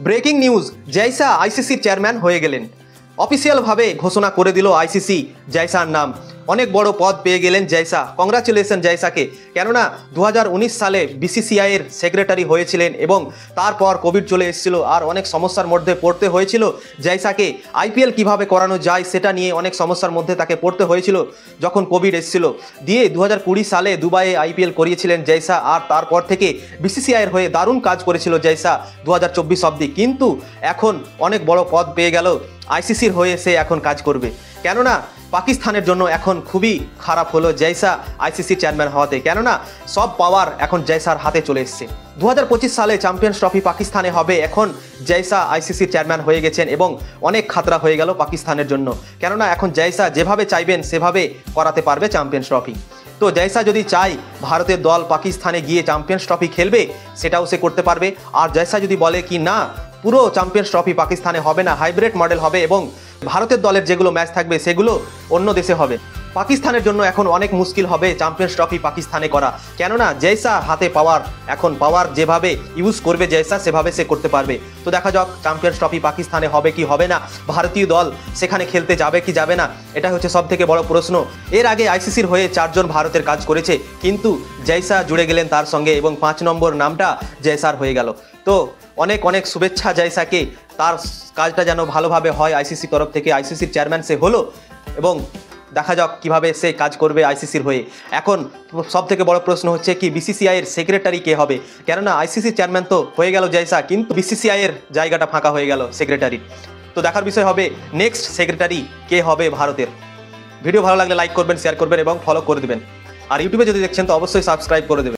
Breaking news, জয়সা আইসিসির chairman হয়ে গেলেন। অফিসিয়ালভাবে ঘোষণা করে দিল আইসিসি জয়সার নাম। অনেক বড় পদ পেয়ে গেলেন জয়সা। কংগ্রাচুলেশন জয়সাকে। কেননা 2019 সালে বিসিসিআইয়ের সেক্রেটারি হয়েছিলেন এবং তারপর কোভিড চলে এসেছিল আর অনেক সমস্যার মধ্যে পড়তে হয়েছিল জয়সাকে। আইপিএল কিভাবে করানো যায় সেটা নিয়ে অনেক সমস্যার মধ্যে তাকে পড়তে হয়েছিল যখন কোভিড এসেছিল। দিয়ে 2020 সালে দুবাইয়ে আইপিএল করিয়েছিলেন জয়সা আর তারপর থেকে বিসিসিআইয়ের হয়ে দারুণ কাজ করেছিল জয়সা 2024 অবধি। কিন্তু এখন অনেক বড় পদ পেয়ে গেল, আইসিসির হয়ে সে এখন কাজ করবে। কেননা পাকিস্তানের জন্য এখন খুবই খারাপ হলো জয়সা আইসিসির চেয়ারম্যান হওয়াতে। কেননা সব পাওয়ার এখন জয়সার হাতে চলে এসছে। 2025 সালে চ্যাম্পিয়ন্স ট্রফি পাকিস্তানে হবে। এখন জয়সা আইসিসির চেয়ারম্যান হয়ে গেছেন এবং অনেক খাতরা হয়ে গেল পাকিস্তানের জন্য। কেননা এখন জয়সা যেভাবে চাইবেন সেভাবে করাতে পারবে চ্যাম্পিয়ন্স ট্রফি। তো জয়সা যদি চায় ভারতের দল পাকিস্তানে গিয়ে চ্যাম্পিয়ন্স ট্রফি খেলবে, সেটাও সে করতে পারবে। আর জয়সা যদি বলে কি না, পুরো চ্যাম্পিয়ন্স ট্রফি পাকিস্তানে হবে না, হাইব্রিড মডেল হবে এবং ভারতের দলের যেগুলো ম্যাচ থাকবে সেগুলো অন্য দেশে হবে, পাকিস্তানের জন্য এখন অনেক মুশকিল হবে চ্যাম্পিয়ন্স ট্রফি পাকিস্তানে করা। কেননা জয়সা হাতে পাওয়ার, এখন পাওয়ার যেভাবে ইউজ করবে জয়সা সেভাবে সে করতে পারবে। তো দেখা যাক চ্যাম্পিয়ন্স ট্রফি পাকিস্তানে হবে কি হবে না, ভারতীয় দল সেখানে খেলতে যাবে কি যাবে না, এটা হচ্ছে সব থেকে বড় প্রশ্ন। এর আগে আইসিসির হয়ে 4 জন ভারতের কাজ করেছে, কিন্তু জয়সা জুড়ে গেলেন তার সঙ্গে এবং 5 নম্বর নামটা জয়সার হয়ে গেল। তো অনেক অনেক শুভেচ্ছা জয়সাকে, তার কাজটা যেন ভালোভাবে হয় আইসিসির তরফ থেকে। আইসিসির চেয়ারম্যান সে হলো এবং দেখা যাক কিভাবে সে কাজ করবে আইসিসির হয়ে। এখন সব থেকে বড় প্রশ্ন হচ্ছে কি বিসিসিআইয়ের সেক্রেটারি কে হবে। কেননা আইসিসির চেয়ারম্যান তো হয়ে গেল জয়সা, কিন্তু বিসিসিআইয়ের জায়গাটা ফাঁকা হয়ে গেল সেক্রেটারি। তো দেখার বিষয় হবে নেক্সট সেক্রেটারি কে হবে ভারতের। ভিডিও ভালো লাগলে লাইক করবেন, শেয়ার করবেন এবং ফলো করে দেবেন। আর ইউটিউবে যদি দেখছেন তো অবশ্যই সাবস্ক্রাইব করে দেবেন।